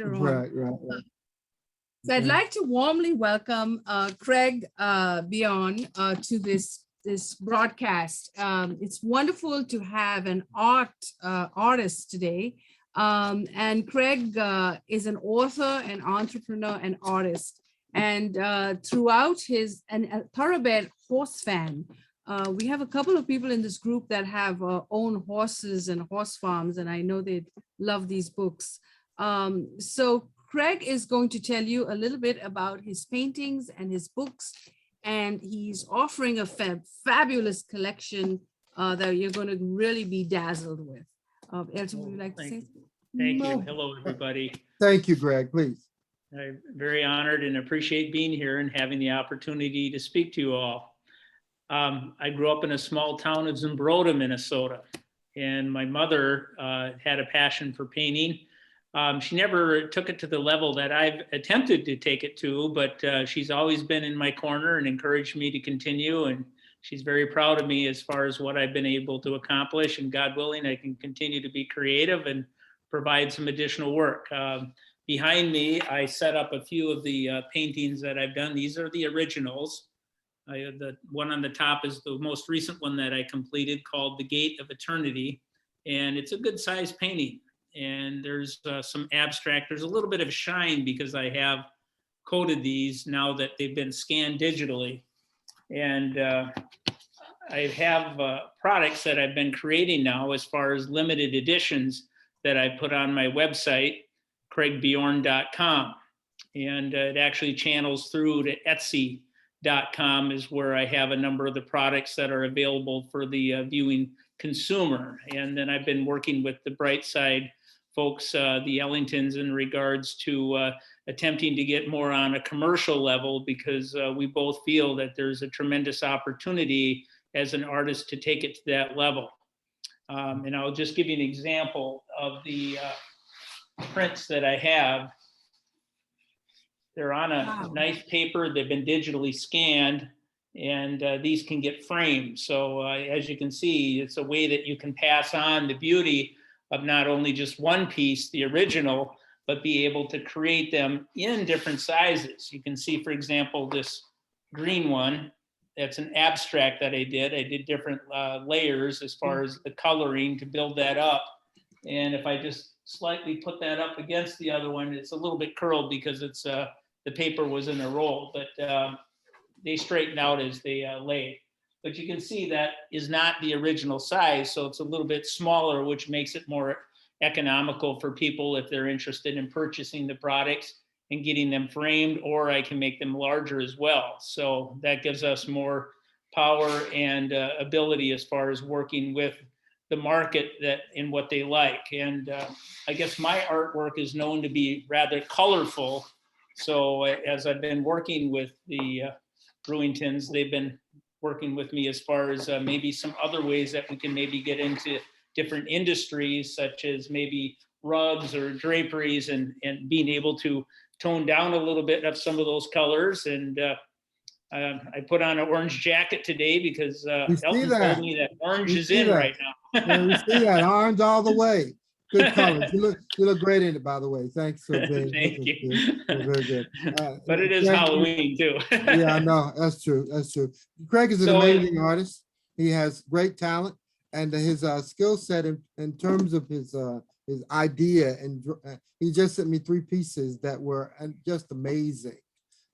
later on. Right. So I'd like to warmly welcome Craig Beyond to this broadcast. It's wonderful to have an artist today. And Craig is an author, an entrepreneur, and artist. And throughout and a thoroughbred horse fan. We have a couple of people in this group that have own horses and horse farms, and I know they'd love these books. So Craig is going to tell you a little bit about his paintings and his books, and he's offering a fabulous collection that you're going to really be dazzled with. Elton, would you like to say something? Thank you. Hello, everybody. Thank you, Greg, please. I'm very honored and appreciate being here and having the opportunity to speak to you all. I grew up in a small town of Zumbrota, Minnesota, and my mother had a passion for painting. She never took it to the level that I've attempted to take it to, but she's always been in my corner and encouraged me to continue. And she's very proud of me as far as what I've been able to accomplish. And God willing, I can continue to be creative and provide some additional work. Behind me, I set up a few of the paintings that I've done. These are the originals. The one on the top is the most recent one that I completed, called The Gate of Eternity. And it's a good size painting. And there's some abstract, there's a little bit of shine because I have coated these now that they've been scanned digitally. And I have products that I've been creating now as far as limited editions that I put on my website, craigbjorn.com. And it actually channels through to Etsy.com is where I have a number of the products that are available for the viewing consumer. And then I've been working with the Brightside folks, the Ellingtons, in regards to attempting to get more on a commercial level, because we both feel that there's a tremendous opportunity as an artist to take it to that level. And I'll just give you an example of the prints that I have. They're on a nice paper. They've been digitally scanned, and these can get framed. So as you can see, it's a way that you can pass on the beauty of not only just one piece, the original, but be able to create them in different sizes. You can see, for example, this green one. That's an abstract that I did. I did different layers as far as the coloring to build that up. And if I just slightly put that up against the other one, it's a little bit curled because it's the paper was in a roll, but they straightened out as they laid. But you can see that is not the original size, so it's a little bit smaller, which makes it more economical for people if they're interested in purchasing the products and getting them framed, or I can make them larger as well. So that gives us more power and ability as far as working with the market that in what they like. And I guess my artwork is known to be rather colorful. So as I've been working with the Brewingtons, they've been working with me as far as maybe some other ways that we can maybe get into different industries, such as maybe rugs or draperies, and being able to tone down a little bit of some of those colors. And I put on an orange jacket today because Elton told me that orange is in right now. Yeah, we see that, orange all the way. Good colors. You look great in it, by the way. Thanks for being. Thank you. Very good. But it is Halloween too. Yeah, I know. That's true. That's true. Craig is an amazing artist. He has great talent, and his skill set in terms of his idea, and he just sent me 3 pieces that were just amazing.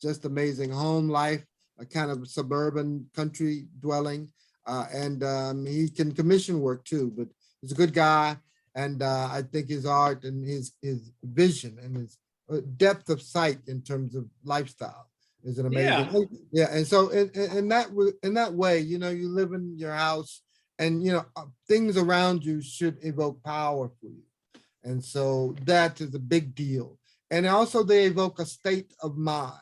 Just amazing. Home life, a kind of suburban country dwelling, and he can commission work too. But he's a good guy. And I think his art and his vision and his depth of sight in terms of lifestyle is an amazing. Yeah. And so in that way, you know, you live in your house, and you know things around you should evoke power for you, and so that is a big deal. And also they evoke a state of mind,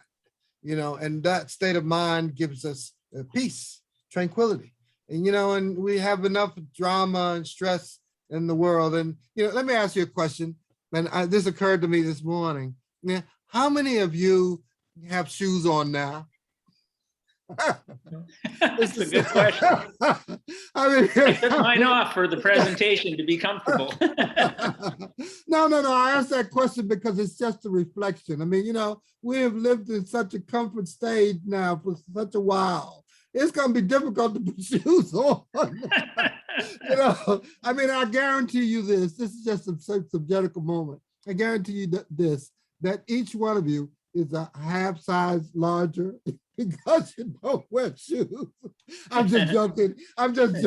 you know, and that state of mind gives us peace, tranquility, and you know, and we have enough drama and stress in the world. And you know, let me ask you a question, and this occurred to me this morning. Yeah, how many of you have shoes on now? That's a good question. I mean, I took mine off for the presentation to be comfortable. no. I asked that question because it's just a reflection. I mean, we have lived in such a comfort state now for such a while. It's going to be difficult to put shoes on. I mean, I guarantee you this. This is just a subjective moment. I guarantee you that each one of you is a half size larger because you don't wear shoes. I'm just joking. I'm just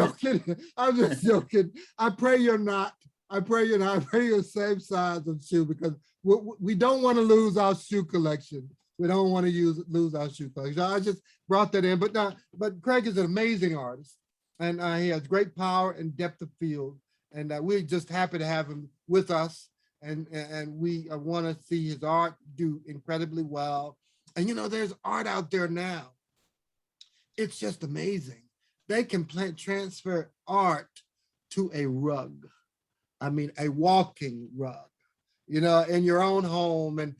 joking. I pray you're not. I pray you're not. I pray you're the same size of shoe because we don't want to lose our shoe collection. We don't want to lose our shoe collection. I just brought that in. But Craig is an amazing artist, and he has great power and depth of field. And we're just happy to have him with us. And we want to see his art do incredibly well. And there's art out there now. It's just amazing. They can transfer art to a rug. I mean, a walking rug, in your own home. And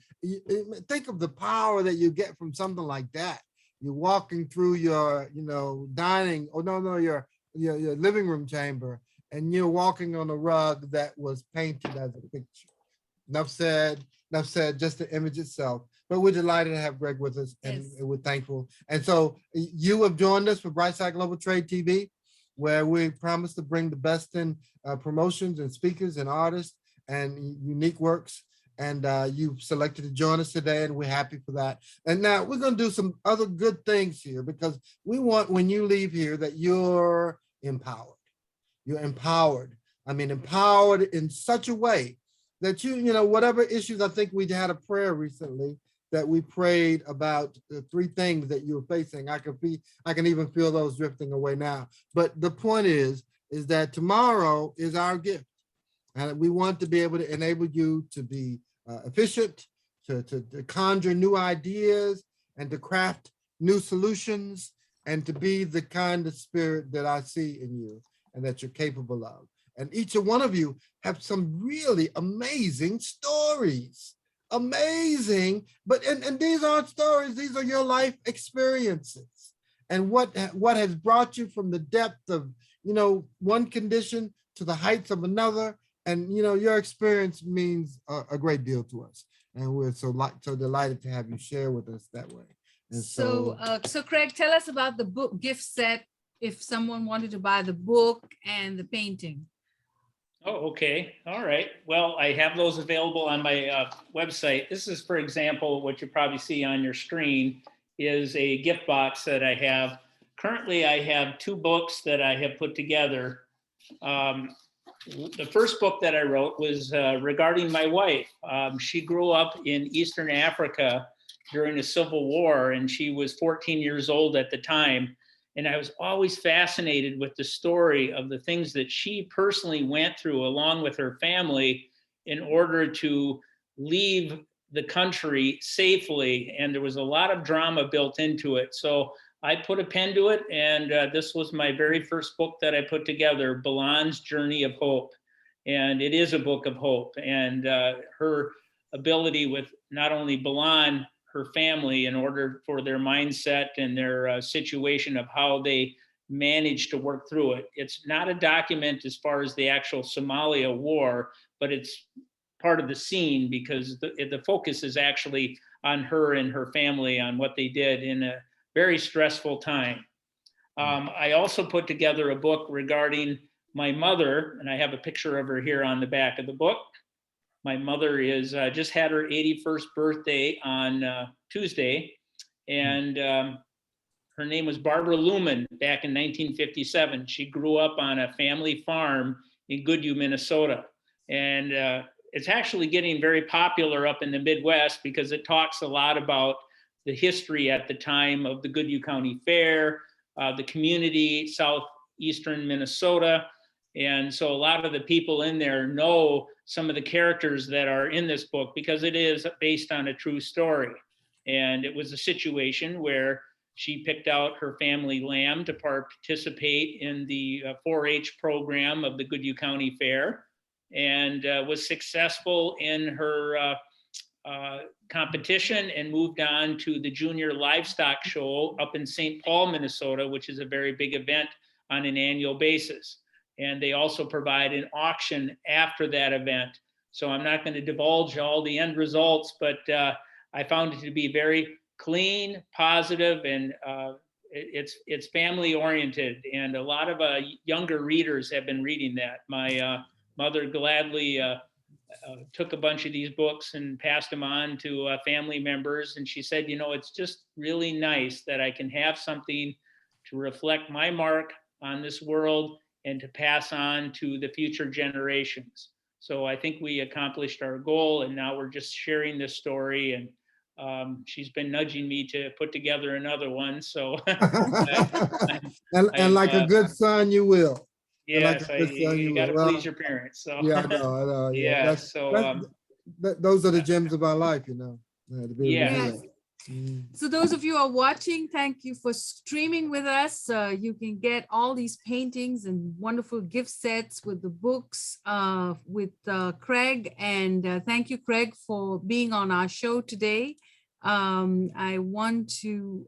think of the power that you get from something like that. You're walking through your, dining, your living room chamber, and you're walking on a rug that was painted as a picture. Enough said, just the image itself. But we're delighted to have Greg with us, and Yes. we're thankful. And so you have joined us for Brightside Global Trade TV, where we promise to bring the best in promotions and speakers and artists and unique works. And you've selected to join us today, and we're happy for that. And now we're going to do some other good things here, because we want, when you leave here, that you're empowered. You're empowered. I mean, empowered in such a way that whatever issues. I think we had a prayer recently that we prayed about the 3 things that you're facing. I can even feel those drifting away now. But the point is that tomorrow is our gift. And we want to be able to enable you to be efficient, to conjure new ideas, and to craft new solutions, and to be the kind of spirit that I see in you and that you're capable of. And each one of you have some really amazing stories. Amazing. And these aren't stories, these are your life experiences. And what has brought you from the depth of, one condition to the heights of another. And, your experience means a great deal to us. And we're so delighted to have you share with us that way. And so Craig, tell us about the book gift set, if someone wanted to buy the book and the painting. Oh, okay. All right. Well, I have those available on my website. This is, for example, what you probably see on your screen is a gift box that I have. Currently, I have 2 books that I have put together. The first book that I wrote was regarding my wife. She grew up in Eastern Africa during the Civil War, and she was 14 years old at the time. And I was always fascinated with the story of the things that she personally went through along with her family in order to leave the country safely. And there was a lot of drama built into it. So I put a pen to it, and this was my very first book that I put together, Balan's Journey of Hope. And it is a book of hope. And her ability with not only Balan, her family, in order for their mindset and their situation of how they managed to work through it. It's not a document as far as the actual Somalia war, but it's part of the scene, because the focus is actually on her and her family, on what they did in a very stressful time. I also put together a book regarding my mother, and I have a picture of her here on the back of the book. My mother is just had her 81st birthday on Tuesday, and her name was Barbara Lumen back in 1957. She grew up on a family farm in Goodhue, Minnesota. And it's actually getting very popular up in the Midwest because it talks a lot about the history at the time of the Goodhue County Fair, the community, southeastern Minnesota. And so a lot of the people in there know some of the characters that are in this book because it is based on a true story. And it was a situation where she picked out her family lamb to participate in the 4-H program of the Goodhue County Fair, and was successful in her competition and moved on to the junior livestock show up in St. Paul, Minnesota, which is a very big event on an annual basis. And they also provide an auction after that event. So I'm not going to divulge all the end results, but I found it to be very clean, positive, and it's family oriented. And a lot of younger readers have been reading that. My mother gladly took a bunch of these books and passed them on to family members. And she said, you know, it's just really nice that I can have something to reflect my mark on this world and to pass on to the future generations. So I think we accomplished our goal, and now we're just sharing this story. And she's been nudging me to put together another one. So and like a good son, you will. yes, you got to please your parents. So yeah, I know. yeah. Those are the gems of our life, you know. Yes. So those of you who are watching, thank you for streaming with us. You can get all these paintings and wonderful gift sets with the books with Craig. And thank you, Craig, for being on our show today. I want to